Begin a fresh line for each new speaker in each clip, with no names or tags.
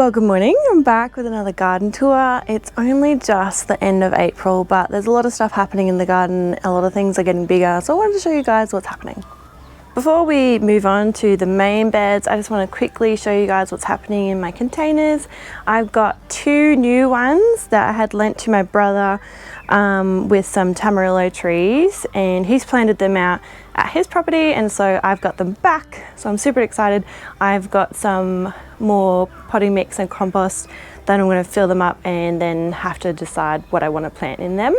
Well, good morning. I'm back with another garden tour. It's only just the end of April, but there's a lot of stuff happening in the garden. A lot of things are getting bigger, so I wanted to show you guys what's happening. Before we move on to the main beds, I just want to quickly show you guys what's happening in my containers. I've got two new ones that I had lent to my brother with some Tamarillo trees, and he's planted them out at his property, and so I've got them back. So I'm super excited. I've got some more potting mix and compost. Then I'm going to fill them up and then have to decide what I want to plant in them.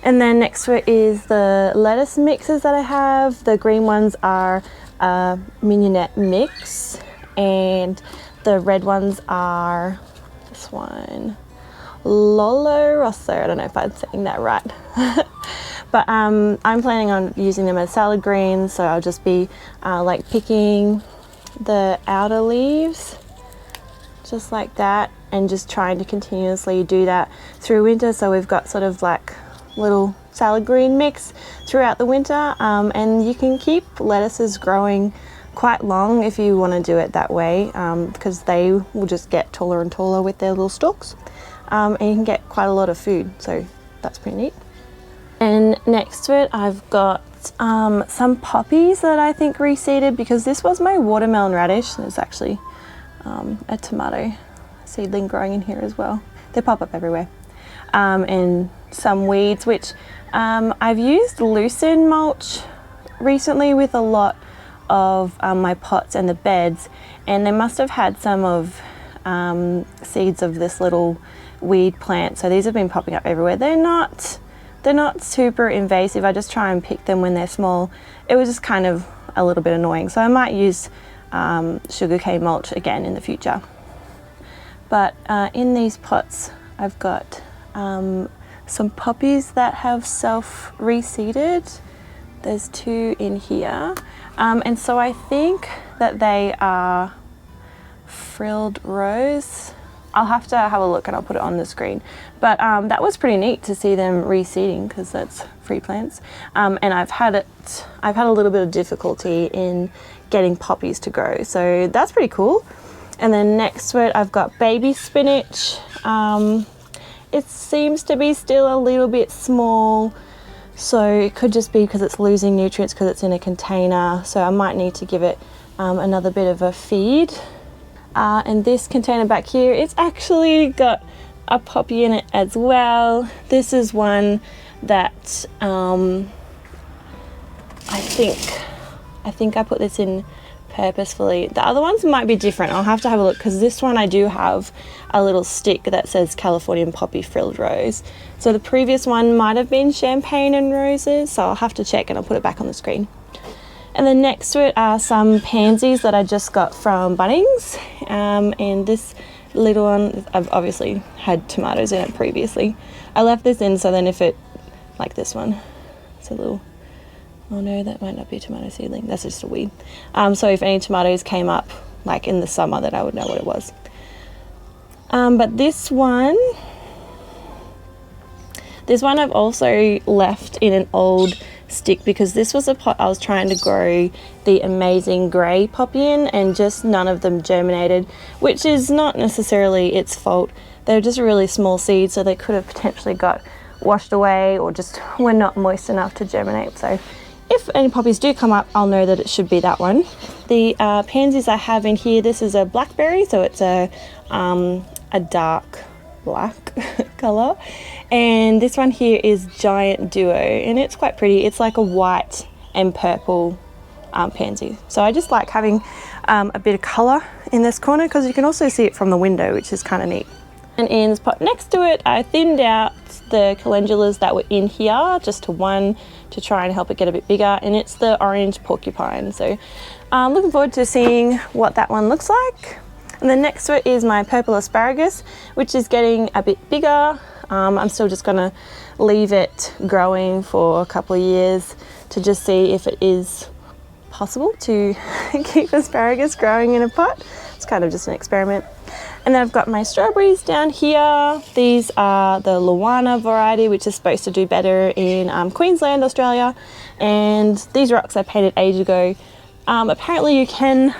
And then next to it is the lettuce mixes that I have. The green ones are mignonette mix, and the red ones are this one, Lolo Rosso. I don't know if I'm saying that right. But I'm planning on using them as salad greens, so I'll just be like picking the outer leaves just like that, and just trying to continuously do that through winter, so we've got sort of like little salad green mix throughout the winter. And you can keep lettuces growing quite long if you want to do it that way, because they will just get taller and taller with their little stalks, and you can get quite a lot of food, so that's pretty neat. And next to it I've got some poppies that I think reseeded, because this was my watermelon radish. There's actually a tomato seedling growing in here as well. They pop up everywhere. And some weeds, which I've used lucerne mulch recently with a lot of my pots and the beds, and they must have had some of seeds of this little weed plant, so these have been popping up everywhere. They're not super invasive. I just try and pick them when they're small. It was just kind of a little bit annoying, so I might use sugarcane mulch again in the future. But in these pots I've got some poppies that have self-reseeded. There's two in here, and so I think that they are frilled rose. I'll have to have a look and I'll put it on the screen. But that was pretty neat to see them reseeding, because that's free plants. And I've had a little bit of difficulty in getting poppies to grow, so that's pretty cool. And then next to it I've got baby spinach. It seems to be still a little bit small, so it could just be because it's losing nutrients because it's in a container, so I might need to give it another bit of a feed. And this container back here, it's actually got a poppy in it as well. This is one that I think I put this in purposefully. The other ones might be different. I'll have to have a look, because this one I do have a little stick that says Californian Poppy Frilled Rose. So the previous one might have been champagne and roses, so I'll have to check and I'll put it back on the screen. And then next to it are some pansies that I just got from Bunnings, and this little one, I've obviously had tomatoes in it previously. I left this in, so then if it, like this one, it's a little, oh no, that might not be a tomato seedling, that's just a weed. So if any tomatoes came up like in the summer, then I would know what it was. But this one I've also left in an old stick, because this was a pot I was trying to grow the amazing grey poppy in, and just none of them germinated, which is not necessarily its fault. They're just really small seeds, so they could have potentially got washed away or just were not moist enough to germinate. So if any poppies do come up, I'll know that it should be that one. The pansies I have in here, this is a blackberry, so it's a dark black color, and this one here is Giant Duo, and it's quite pretty. It's like a white and purple pansy, so I just like having a bit of color in this corner, because you can also see it from the window, which is kind of neat. And in this pot next to it, I thinned out the calendulas that were in here just to one, to try and help it get a bit bigger, and it's the orange porcupine, so I'm looking forward to seeing what that one looks like. And then next to it is my purple asparagus, which is getting a bit bigger. I'm still just gonna leave it growing for a couple of years to just see if it is possible to keep asparagus growing in a pot. It's kind of just an experiment. And then I've got my strawberries down here. These are the Luana variety, which is supposed to do better in Queensland, Australia. And these rocks I painted ages ago. Apparently you can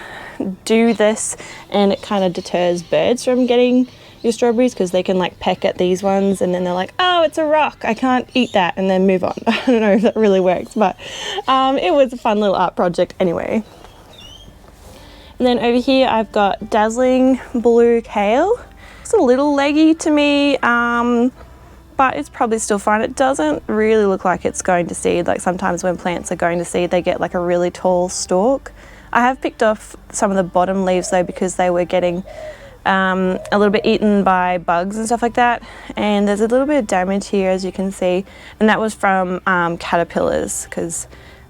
do this and it kind of deters birds from getting your strawberries, because they can like peck at these ones and then they're like, oh, it's a rock, I can't eat that, and then move on. I don't know if that really works, but it was a fun little art project anyway. And then over here I've got Dazzling Blue Kale. It's a little leggy to me, but it's probably still fine. It doesn't really look like it's going to seed. Like sometimes when plants are going to seed, they get like a really tall stalk. I have picked off some of the bottom leaves though, because they were getting a little bit eaten by bugs and stuff like that. And there's a little bit of damage here, as you can see. And that was from caterpillars, because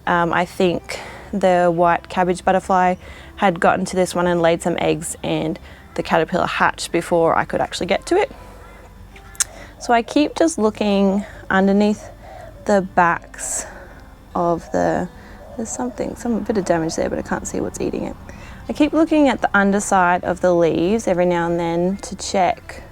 I think the white cabbage butterfly had gotten to this one and laid some eggs, and the caterpillar hatched before I could actually get to it. So I keep just looking underneath the backs of there's some bit of damage there, but I can't see what's eating it. I keep looking at the underside of the leaves every now and then to check,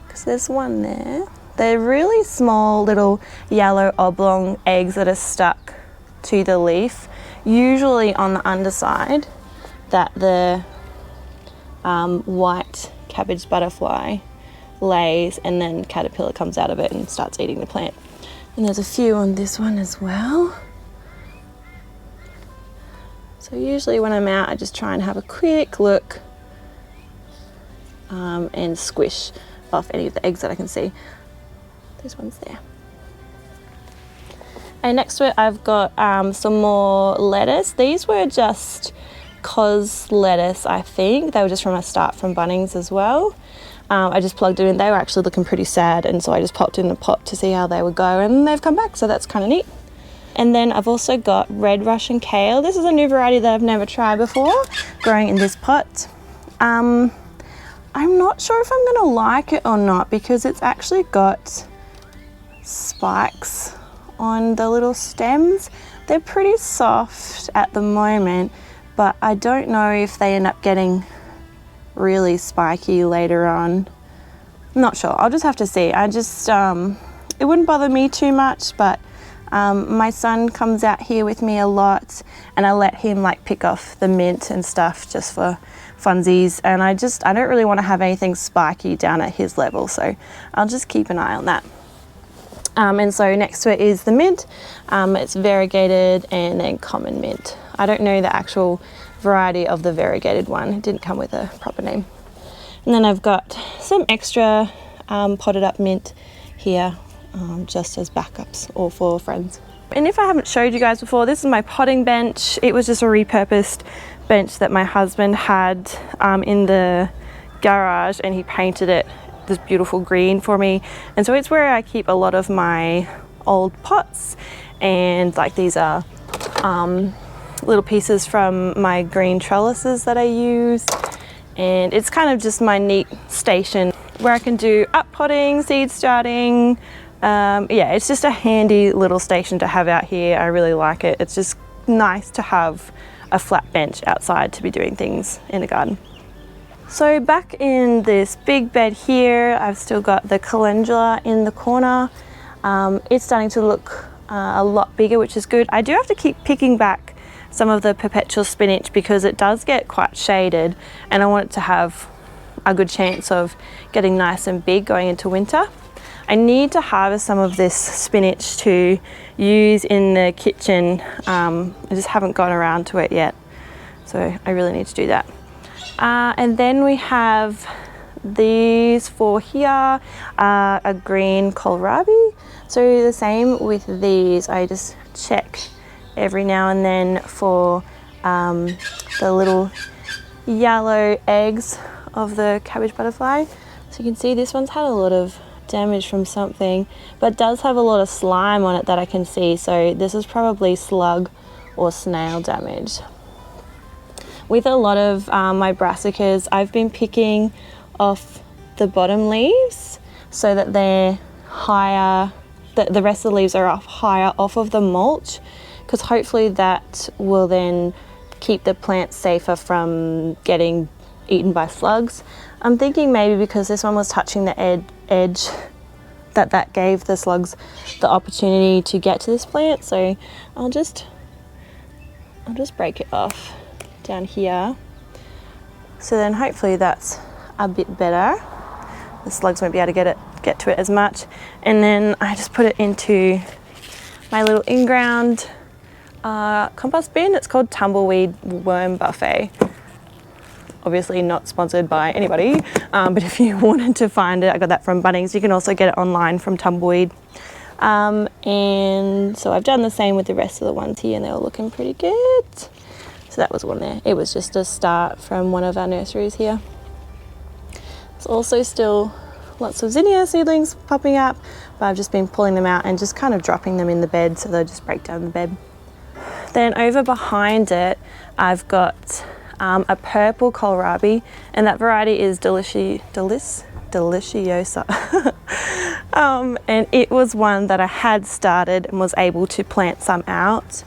because there's one there. They're really small little yellow oblong eggs that are stuck to the leaf, usually on the underside, that the white cabbage butterfly lays, and then caterpillar comes out of it and starts eating the plant. And there's a few on this one as well. So usually when I'm out, I just try and have a quick look and squish off any of the eggs that I can see. This one's there. And next to it, I've got some more lettuce. These were just Cos Lettuce, I think. They were just from a start from Bunnings as well. I just plugged it in. They were actually looking pretty sad, and so I just popped in a pot to see how they would go, and they've come back, so that's kind of neat. And then I've also got red Russian Kale. This is a new variety that I've never tried before, growing in this pot. I'm not sure if I'm gonna like it or not, because it's actually got spikes on the little stems. They're pretty soft at the moment, but I don't know if they end up getting really spiky later on. I'm not sure, I'll just have to see. It wouldn't bother me too much, but my son comes out here with me a lot, and I let him like pick off the mint and stuff just for funsies, and I don't really want to have anything spiky down at his level, so I'll just keep an eye on that. And so next to it is the mint. It's variegated and then common mint. I don't know the actual variety of the variegated one. It didn't come with a proper name. And then I've got some extra potted up mint here, just as backups or for friends. And if I haven't showed you guys before, this is my potting bench. It was just a repurposed bench that my husband had in the garage, and he painted it this beautiful green for me. And so it's where I keep a lot of my old pots, and like these are little pieces from my green trellises that I use. And it's kind of just my neat station where I can do up potting, seed starting. Yeah, it's just a handy little station to have out here. I really like it. It's just nice to have a flat bench outside to be doing things in the garden. So back in this big bed here, I've still got the Calendula in the corner. It's starting to look a lot bigger, which is good. I do have to keep picking back some of the Perpetual Spinach because it does get quite shaded, and I want it to have a good chance of getting nice and big going into winter. I need to harvest some of this spinach to use in the kitchen. I just haven't gotten around to it yet, so I really need to do that. And then we have these four here, a green kohlrabi. So the same with these, I just check every now and then for the little yellow eggs of the cabbage butterfly. So you can see this one's had a lot of damage from something, but does have a lot of slime on it that I can see, so this is probably slug or snail damage. With a lot of my brassicas, I've been picking off the bottom leaves so that they're higher, the rest of the leaves are higher off of the mulch, because hopefully that will then keep the plant safer from getting eaten by slugs. I'm thinking maybe because this one was touching the edge that gave the slugs the opportunity to get to this plant, so I'll just break it off down here. So then hopefully that's a bit better. The slugs won't be able to get to it as much. And then I just put it into my little in-ground compost bin. It's called Tumbleweed Worm Buffet. Obviously not sponsored by anybody, but if you wanted to find it, I got that from Bunnings. You can also get it online from Tumbleweed. And so I've done the same with the rest of the ones here, and they're all looking pretty good. So that was one there. It was just a start from one of our nurseries here. There's also still lots of zinnia seedlings popping up, but I've just been pulling them out and just kind of dropping them in the bed so they'll just break down the bed. Then over behind it, I've got a purple kohlrabi, and that variety is Deliciosa. And it was one that I had started and was able to plant some out.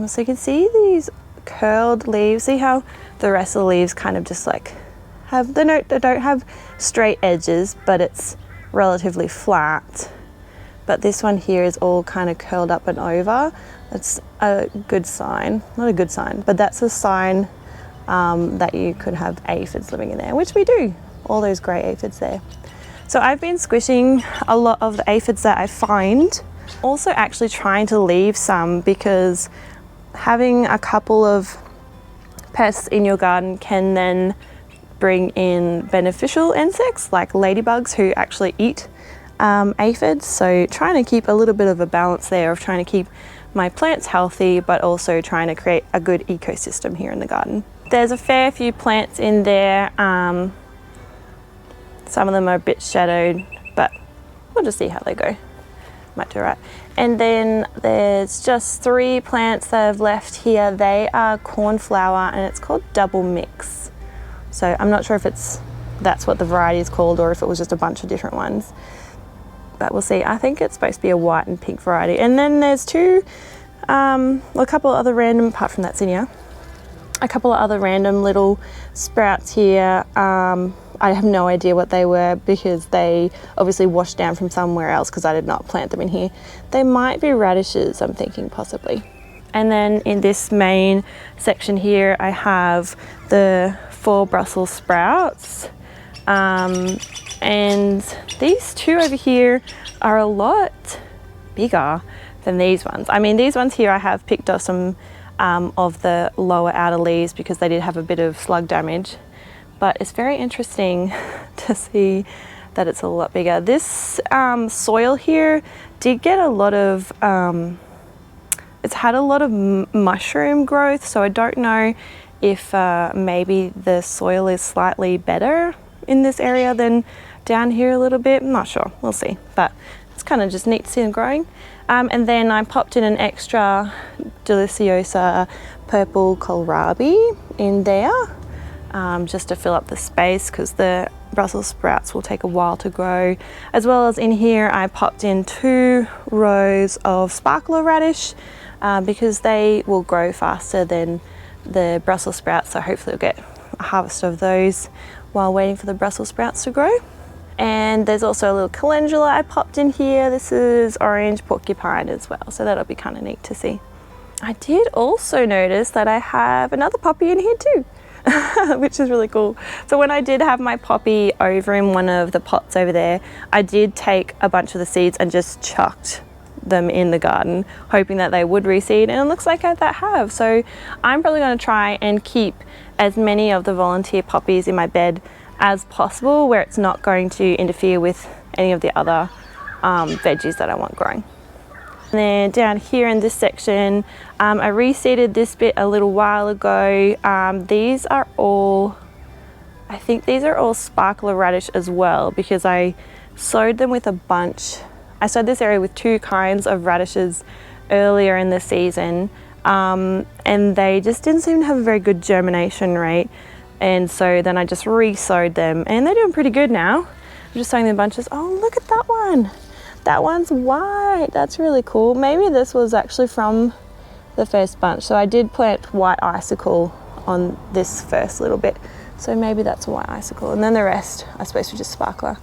So you can see these curled leaves. See how the rest of the leaves kind of just like they don't have straight edges, but it's relatively flat. But this one here is all kind of curled up and over. It's a good sign, not a good sign, but that's a sign that you could have aphids living in there, which we do, all those grey aphids there. So I've been squishing a lot of the aphids that I find. Also actually trying to leave some, because having a couple of pests in your garden can then bring in beneficial insects like ladybugs who actually eat aphids. So trying to keep a little bit of a balance there of trying to keep my plants healthy, but also trying to create a good ecosystem here in the garden. There's a fair few plants in there. Some of them are a bit shadowed, but we'll just see how they go. Might do right. And then there's just 3 plants that I've left here. They are cornflower, and it's called double mix. So I'm not sure if that's what the variety is called, or if it was just a bunch of different ones. But we'll see. I think it's supposed to be a white and pink variety. And then there's a couple of other random, apart from that zinnia, a couple of other random little sprouts here. I have no idea what they were, because they obviously washed down from somewhere else because I did not plant them in here. They might be radishes, I'm thinking, possibly. And then in this main section here, I have the 4 Brussel sprouts. And these 2 over here are a lot bigger than these ones. I mean, these ones here I have picked off some of the lower outer leaves because they did have a bit of slug damage. But it's very interesting to see that it's a lot bigger. This soil here did get a lot of, it's had a lot of mushroom growth, so I don't know if maybe the soil is slightly better in this area than down here a little bit. I'm not sure, we'll see. But it's kind of just neat to see them growing. And then I popped in an extra Deliciosa purple kohlrabi in there. Just to fill up the space, because the Brussels sprouts will take a while to grow. As well as in here I popped in 2 rows of sparkler radish, because they will grow faster than the Brussels sprouts, so hopefully we'll get a harvest of those while waiting for the Brussels sprouts to grow. And there's also a little calendula I popped in here. This is orange porcupine as well, so that'll be kind of neat to see. I did also notice that I have another poppy in here too. Which is really cool. So when I did have my poppy over in one of the pots over there, I did take a bunch of the seeds and just chucked them in the garden, hoping that they would reseed, and it looks like that have. So I'm probably going to try and keep as many of the volunteer poppies in my bed as possible, where it's not going to interfere with any of the other veggies that I want growing. And then down here in this section, I reseeded this bit a little while ago. These are all, I think these are all sparkler radish as well, because I sowed them with a bunch. I sowed this area with 2 kinds of radishes earlier in the season, and they just didn't seem to have a very good germination rate. And so then I just re-sowed them, and they're doing pretty good now. I'm just sowing them in bunches. Oh, look at that one. That one's white. That's really cool. Maybe this was actually from the first bunch. So I did plant white icicle on this first little bit. So maybe that's a white icicle. And then the rest, I suppose, were just sparkler.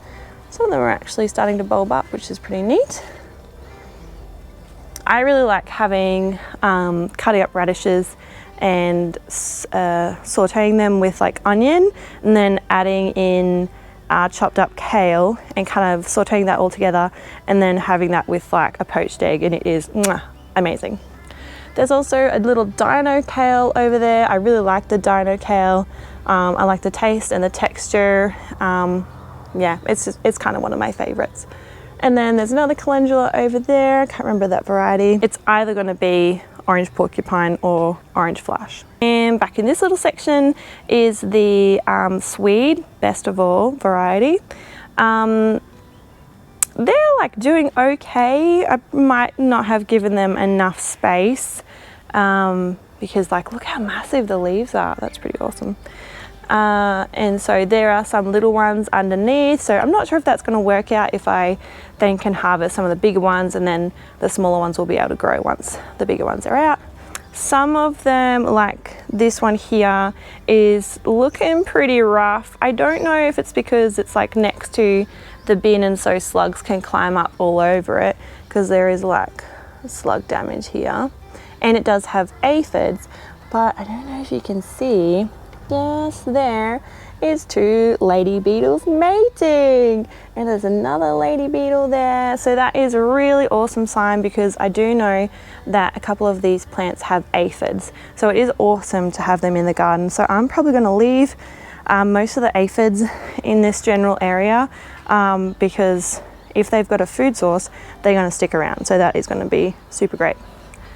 Some of them are actually starting to bulb up, which is pretty neat. I really like having, cutting up radishes and sauteing them with like onion, and then adding in chopped up kale and kind of sauteing that all together, and then having that with like a poached egg, and it is amazing. There's also a little Dino kale over there. I really like the Dino kale. I like the taste and the texture. Yeah, it's kind of one of my favorites. And then there's another Calendula over there. I can't remember that variety. It's either going to be orange porcupine or orange flash. And back in this little section is the Swede best of all variety. They're like doing okay. I might not have given them enough space because like look how massive the leaves are. That's pretty awesome. And so there are some little ones underneath, so I'm not sure if that's going to work out if I then can harvest some of the bigger ones, and then the smaller ones will be able to grow once the bigger ones are out. Some of them, like this one here, is looking pretty rough. I don't know if it's because it's like next to the bin and so slugs can climb up all over it, because there is like slug damage here, and it does have aphids, but I don't know if you can see. Yes, there is two lady beetles mating, and there's another lady beetle there. So that is a really awesome sign, because I do know that a couple of these plants have aphids, so it is awesome to have them in the garden. So I'm probably going to leave most of the aphids in this general area because if they've got a food source, they're going to stick around, so that is going to be super great.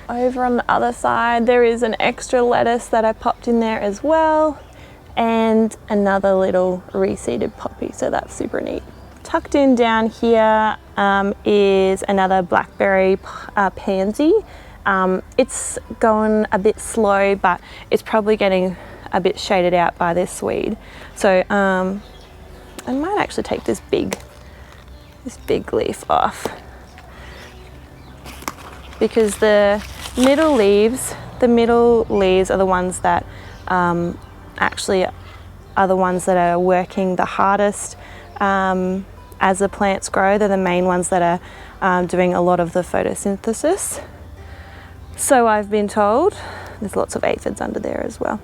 Over on the other side, there is an extra lettuce that I popped in there as well, and another little reseeded poppy, so that's super neat. Tucked in down here is another Blackberry Pansy. It's going a bit slow, but it's probably getting a bit shaded out by this Swede. So I might actually take this big leaf off, because the middle leaves are the ones that actually are the ones that are working the hardest as the plants grow. They're the main ones that are doing a lot of the photosynthesis. So I've been told. There's lots of aphids under there as well.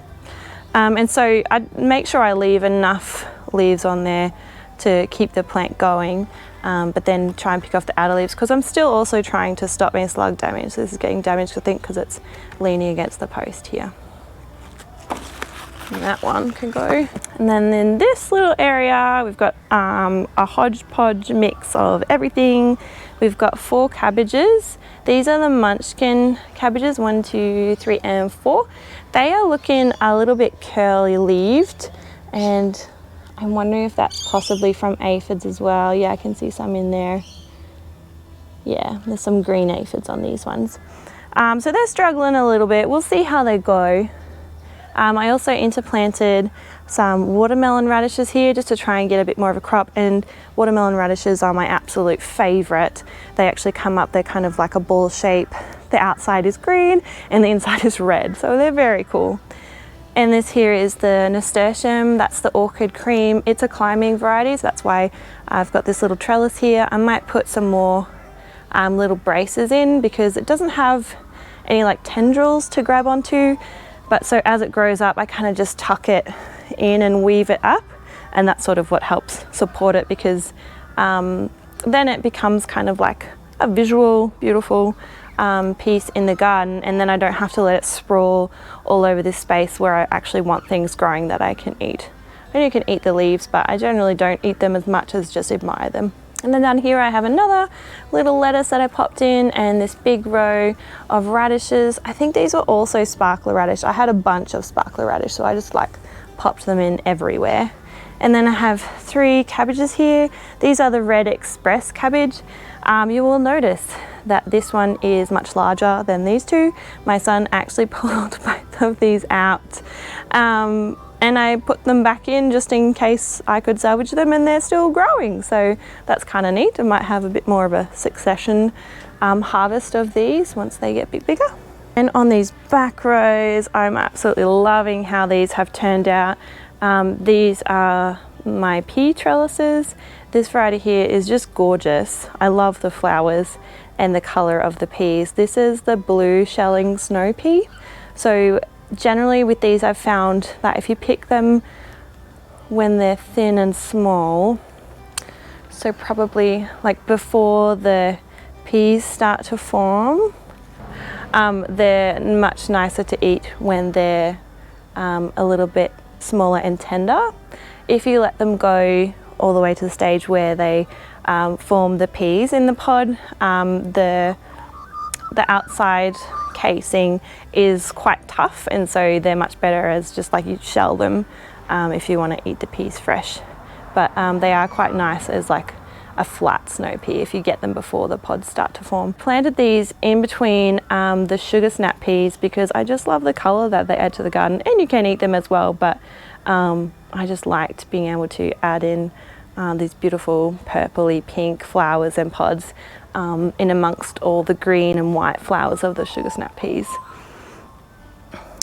And so I make sure I leave enough leaves on there to keep the plant going, but then try and pick off the outer leaves, because I'm still also trying to stop any slug damage. So this is getting damaged, I think, because it's leaning against the post here. And that one can go. And then in this little area, we've got a hodgepodge mix of everything. We've got 4 cabbages. These are the Munchkin cabbages, 1, 2, 3, and 4. They are looking a little bit curly leaved, and I'm wondering if that's possibly from aphids as well. Yeah, I can see some in there. Yeah, there's some green aphids on these ones. So they're struggling a little bit. We'll see how they go. I also interplanted some watermelon radishes here just to try and get a bit more of a crop, and watermelon radishes are my absolute favorite. They actually come up, they're kind of like a ball shape. The outside is green and the inside is red, so they're very cool. And this here is the Nasturtium, that's the Orchid cream. It's a climbing variety, so that's why I've got this little trellis here. I might put some more little braces in, because it doesn't have any like tendrils to grab onto. But so as it grows up, I kind of just tuck it in and weave it up, and that's sort of what helps support it, because then it becomes kind of like a visual, beautiful piece in the garden, and then I don't have to let it sprawl all over this space where I actually want things growing that I can eat. I know you can eat the leaves, but I generally don't eat them as much as just admire them. And then down here I have another little lettuce that I popped in, and this big row of radishes. I think these were also sparkler radish. I had a bunch of sparkler radish, so I just like popped them in everywhere. And then I have 3 cabbages here. These are the red Express Cabbage. You will notice that this one is much larger than these 2. My son actually pulled both of these out. And I put them back in just in case I could salvage them, and they're still growing. So that's kind of neat. I might have a bit more of a succession harvest of these once they get a bit bigger. And on these back rows, I'm absolutely loving how these have turned out. These are my pea trellises. This variety here is just gorgeous. I love the flowers and the color of the peas. This is the blue shelling snow pea. So Generally with these I've found that if you pick them when they're thin and small, so probably like before the peas start to form, they're much nicer to eat when they're a little bit smaller and tender. If you let them go all the way to the stage where they form the peas in the pod, the outside casing is quite tough, and so they're much better as just like you shell them if you want to eat the peas fresh. But they are quite nice as like a flat snow pea if you get them before the pods start to form. Planted these in between the sugar snap peas because I just love the colour that they add to the garden, and you can eat them as well, but I just liked being able to add in these beautiful purpley pink flowers and pods in amongst all the green and white flowers of the sugar snap peas.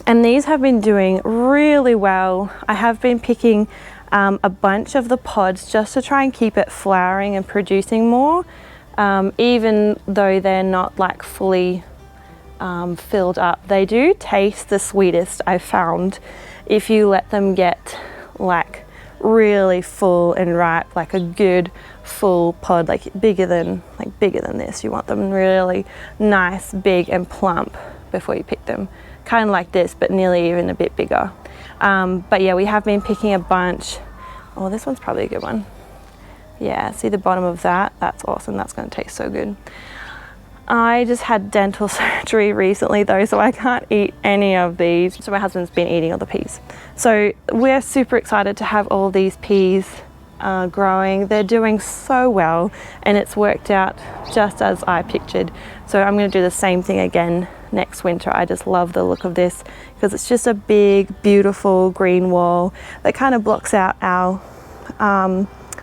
And these have been doing really well. I have been picking a bunch of the pods just to try and keep it flowering and producing more, even though they're not like fully filled up. They do taste the sweetest, I've found, if you let them get like really full and ripe, like a good full pod, like bigger than this. You want them really nice, big and plump before you pick them, kind of like this, but nearly even a bit bigger. But yeah, we have been picking a bunch. Oh, this one's probably a good one. Yeah, see the bottom of that? That's awesome. That's going to taste so good. I just had dental surgery recently though, so I can't eat any of these. So my husband's been eating all the peas. So we're super excited to have all these peas growing. They're doing so well, and it's worked out just as I pictured. So I'm going to do the same thing again next winter. I just love the look of this because it's just a big, beautiful green wall that kind of blocks out our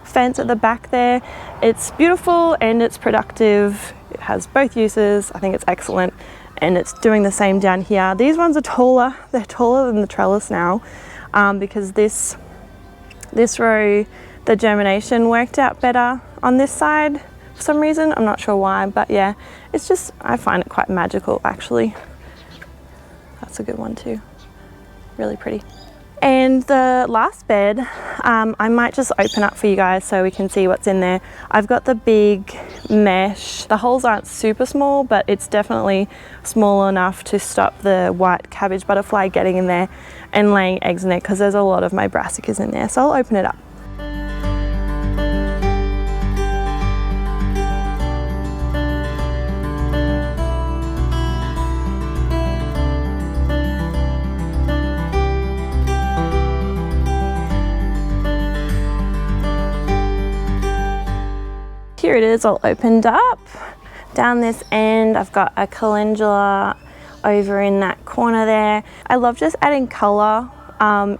fence at the back there. It's beautiful and it's productive. It has both uses. I think it's excellent, and it's doing the same down here. These ones are taller. They're taller than the trellis now because this row, the germination worked out better on this side for some reason. I'm not sure why, but yeah, it's just, I find it quite magical actually. That's a good one too. Really pretty. And the last bed, I might just open up for you guys so we can see what's in there. I've got the big mesh. The holes aren't super small, but it's definitely small enough to stop the white cabbage butterfly getting in there and laying eggs in there, because there's a lot of my brassicas in there. So I'll open it up. Here it is all opened up. Down this end I've got a calendula over in that corner there. I love just adding colour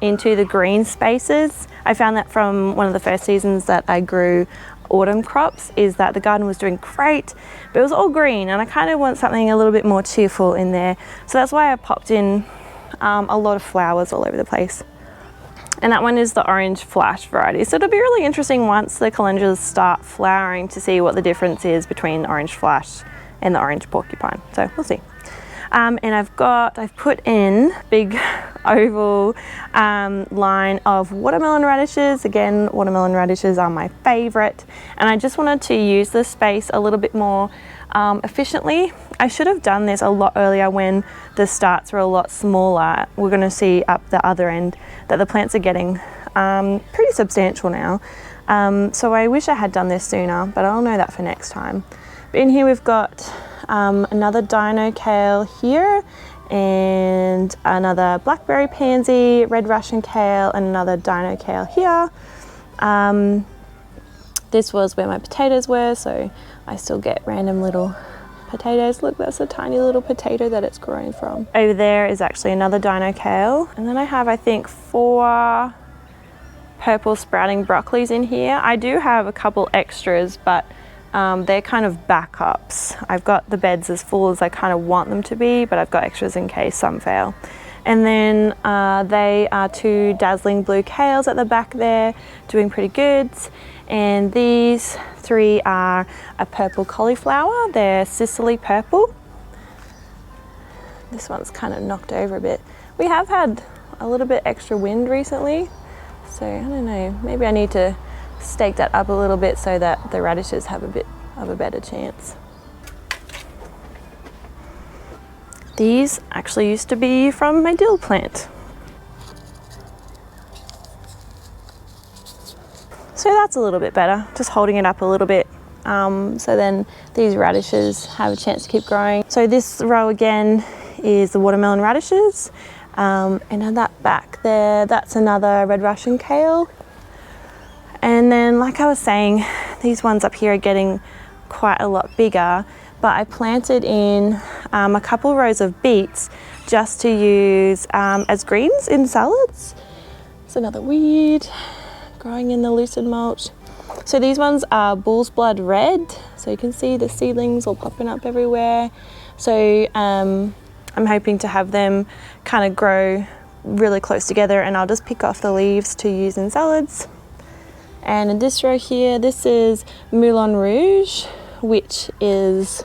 into the green spaces. I found that from one of the first seasons that I grew autumn crops, is that the garden was doing great, but it was all green, and I kind of want something a little bit more cheerful in there. So that's why I popped in a lot of flowers all over the place. And that one is the orange flash variety. So it'll be really interesting once the calendulas start flowering to see what the difference is between orange flash and the orange porcupine. So we'll see. And I've put in big oval line of watermelon radishes. Again, watermelon radishes are my favorite. And I just wanted to use this space a little bit more efficiently. I should have done this a lot earlier when the starts were a lot smaller. We're going to see up the other end that the plants are getting pretty substantial now. So I wish I had done this sooner, but I'll know that for next time. But in here we've got another Dino Kale here, and another Blackberry Pansy, red Russian Kale, and another Dino Kale here. This was where my potatoes were, so I still get random little potatoes. Look, that's a tiny little potato that it's growing from. Over there is actually another Dino Kale, and then I have, I think, 4 purple sprouting broccolis in here. I do have a couple extras, but they're kind of backups. I've got the beds as full as I kind of want them to be, but I've got extras in case some fail. And then they are 2 dazzling blue kales at the back there, doing pretty good. And these 3 are a purple cauliflower. They're Sicily purple. This one's kind of knocked over a bit. We have had a little bit extra wind recently, so I don't know, maybe I need to stake that up a little bit so that the radishes have a bit of a better chance. These actually used to be from my dill plant. So that's a little bit better, just holding it up a little bit. So then these radishes have a chance to keep growing. So this row again is the watermelon radishes. And on that back there, that's another red Russian kale. And then, like I was saying, these ones up here are getting quite a lot bigger, but I planted in a couple rows of beets just to use as greens in salads. It's another weed growing in the lucid mulch. So these ones are bull's blood red, so you can see the seedlings all popping up everywhere. So I'm hoping to have them kind of grow really close together, and I'll just pick off the leaves to use in salads. And in this row here, this is Moulin Rouge, which is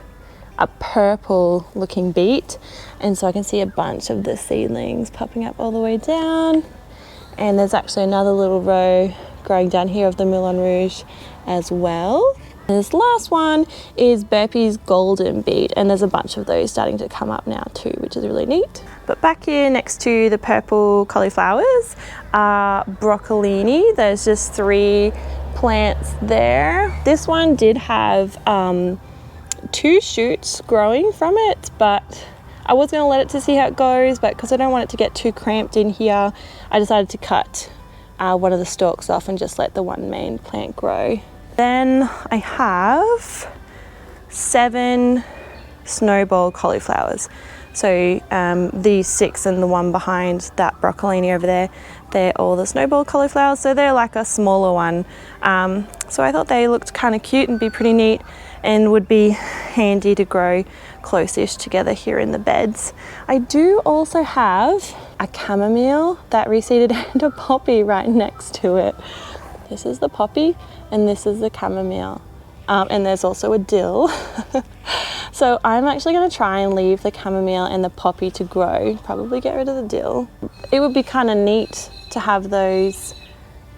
a purple looking beet. And so I can see a bunch of the seedlings popping up all the way down. And there's actually another little row growing down here of the Moulin Rouge as well. And this last one is Burpees golden beet, and there's a bunch of those starting to come up now too, which is really neat. But back here next to the purple cauliflowers are broccolini. There's just 3 plants there. This one did have 2 shoots growing from it, but I was going to let it to see how it goes, but because I don't want it to get too cramped in here, I decided to cut one of the stalks off and just let the one main plant grow. Then I have 7 snowball cauliflowers. So these 6 and the one behind that broccolini over there, they're all the snowball cauliflowers. So they're like a smaller one. So I thought they looked kind of cute and be pretty neat and would be handy to grow close-ish together here in the beds. I do also have a chamomile that reseeded and a poppy right next to it. This is the poppy and this is the chamomile. And there's also a dill. So I'm actually going to try and leave the chamomile and the poppy to grow, probably get rid of the dill. It would be kind of neat to have those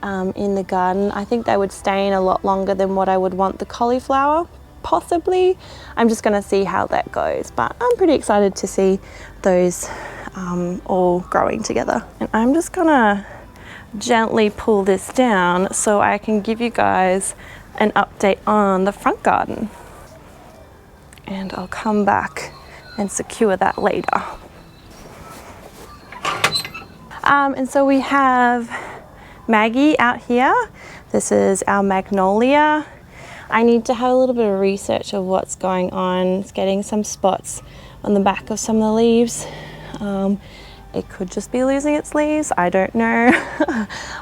in the garden. I think they would stay in a lot longer than what I would want the cauliflower, possibly. I'm just going to see how that goes, but I'm pretty excited to see those all growing together. And I'm just going to gently pull this down so I can give you guys an update on the front garden. And I'll come back and secure that later. And so we have Maggie out here. This is our magnolia. I need to have a little bit of research of what's going on. It's getting some spots on the back of some of the leaves. It could just be losing its leaves, I don't know.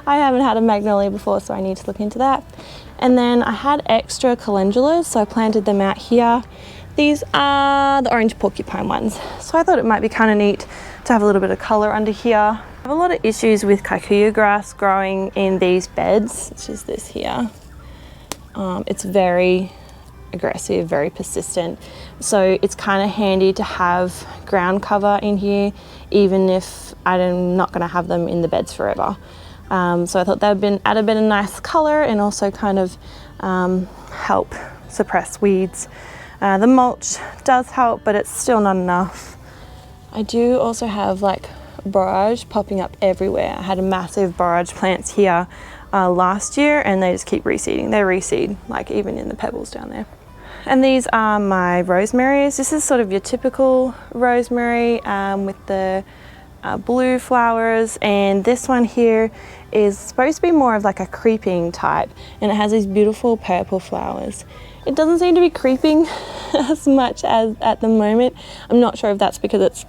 I haven't had a magnolia before, so I need to look into that. And then I had extra calendulas, so I planted them out here. These are the orange porcupine ones. So I thought it might be kind of neat to have a little bit of color under here. I have a lot of issues with kikuyu grass growing in these beds, which is this here. It's very aggressive, very persistent. So it's kind of handy to have ground cover in here, even if I'm not going to have them in the beds forever. So I thought that would add a bit of nice color and also kind of help suppress weeds. The mulch does help, but it's still not enough. I do also have like borage popping up everywhere. I had a massive borage plants here last year, and they just keep reseeding. They reseed like even in the pebbles down there. And these are my rosemaries. This is sort of your typical rosemary with the blue flowers, and this one here is supposed to be more of like a creeping type, and it has these beautiful purple flowers. It doesn't seem to be creeping as much as at the moment. I'm not sure if that's because it's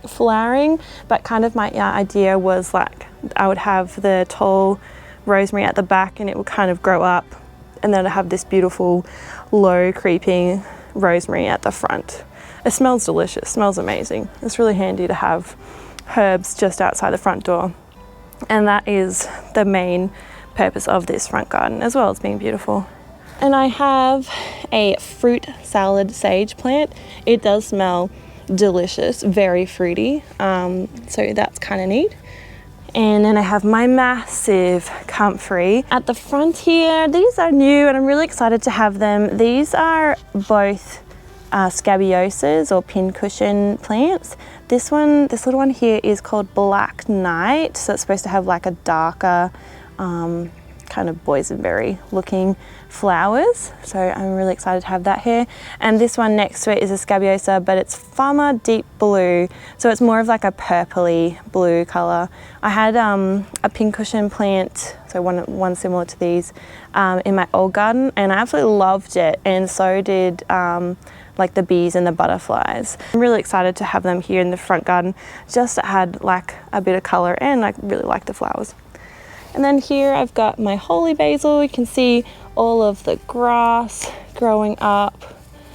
flowering, but kind of my idea was like I would have the tall rosemary at the back and it would kind of grow up, and then I'd have this beautiful low creeping rosemary at the front. It smells delicious, smells amazing. It's really handy to have herbs just outside the front door, and that is the main purpose of this front garden, as well as being beautiful. And I have a fruit salad sage plant. It does smell delicious, very fruity. So that's kind of neat. And then I have my massive comfrey. At the front here, these are new and I'm really excited to have them. These are both scabiosas or pincushion plants. This little one here is called Black Knight. So it's supposed to have like a darker kind of boysenberry looking flowers. So I'm really excited to have that here. And this one next to it is a scabiosa, but it's Farmer Deep Blue. So it's more of like a purpley blue color. I had a pincushion plant, so one similar to these, in my old garden, and I absolutely loved it. And so did like the bees and the butterflies. I'm really excited to have them here in the front garden, just to add like a bit of color, and I really like the flowers. And then here I've got my holy basil. You can see all of the grass growing up.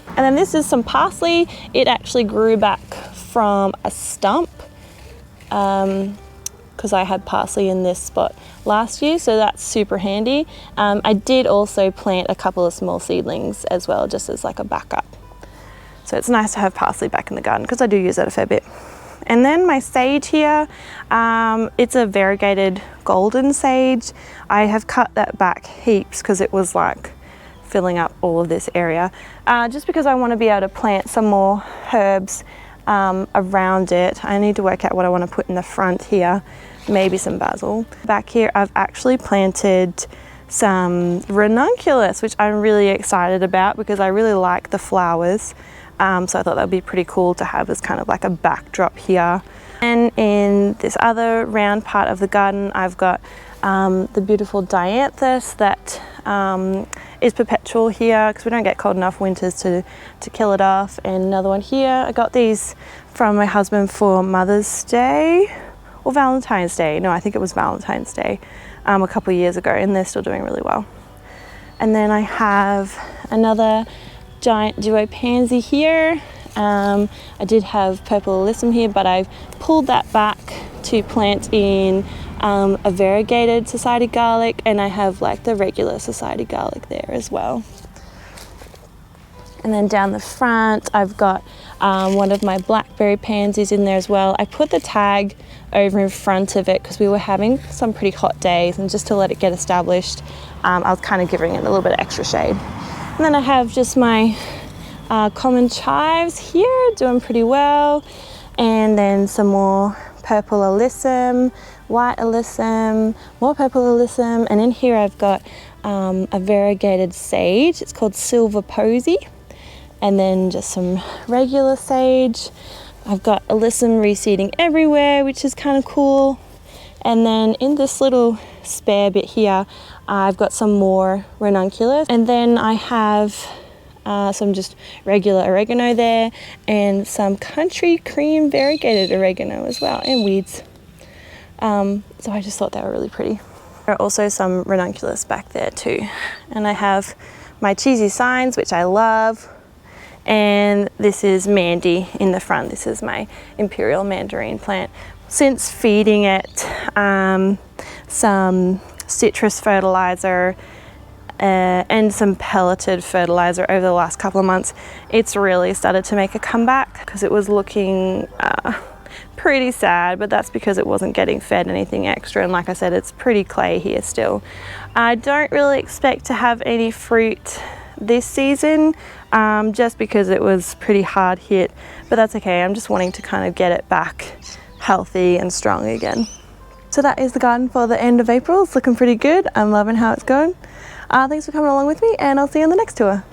And then this is some parsley. It actually grew back from a stump because I had parsley in this spot last year, so that's super handy. I did also plant a couple of small seedlings as well, just as like a backup. So it's nice to have parsley back in the garden because I do use it a fair bit. And then my sage here, it's a variegated golden sage. I have cut that back heaps because it was like filling up all of this area. Just because I want to be able to plant some more herbs around it. I need to work out what I want to put in the front here, maybe some basil. Back here I've actually planted some ranunculus, which I'm really excited about because I really like the flowers. So I thought that would be pretty cool to have as kind of like a backdrop here. And in this other round part of the garden, I've got the beautiful dianthus that is perpetual here because we don't get cold enough winters to kill it off. And another one here. I got these from my husband for Mother's Day or Valentine's Day. No, I think it was Valentine's Day a couple of years ago, and they're still doing really well. And then I have another giant Duo Pansy here. I did have purple alyssum here, but I've pulled that back to plant in a variegated society garlic, and I have like the regular society garlic there as well. And then down the front I've got one of my Blackberry Pansies in there as well. I put the tag over in front of it because we were having some pretty hot days, and just to let it get established, I was kind of giving it a little bit of extra shade. And then I have just my common chives here doing pretty well, and then some more purple alyssum, white alyssum, more purple alyssum, and in here I've got a variegated sage. It's called Silver Posy, and then just some regular sage. I've got alyssum reseeding everywhere, which is kind of cool. And then in this little spare bit here, I've got some more ranunculus, and then I have some just regular oregano there, and some country cream variegated oregano as well, and weeds. So I just thought they were really pretty. There are also some ranunculus back there too. And I have my cheesy signs, which I love. And this is Mandy in the front. This is my imperial mandarin plant. Since feeding it some citrus fertilizer and some pelleted fertilizer over the last couple of months, it's really started to make a comeback because it was looking pretty sad, but that's because it wasn't getting fed anything extra. And like I said, it's pretty clay here still. I don't really expect to have any fruit this season, just because it was pretty hard hit, but that's okay. I'm just wanting to kind of get it back healthy and strong again. So that is the garden for the end of April. It's looking pretty good. I'm loving how it's going. Thanks for coming along with me, and I'll see you on the next tour.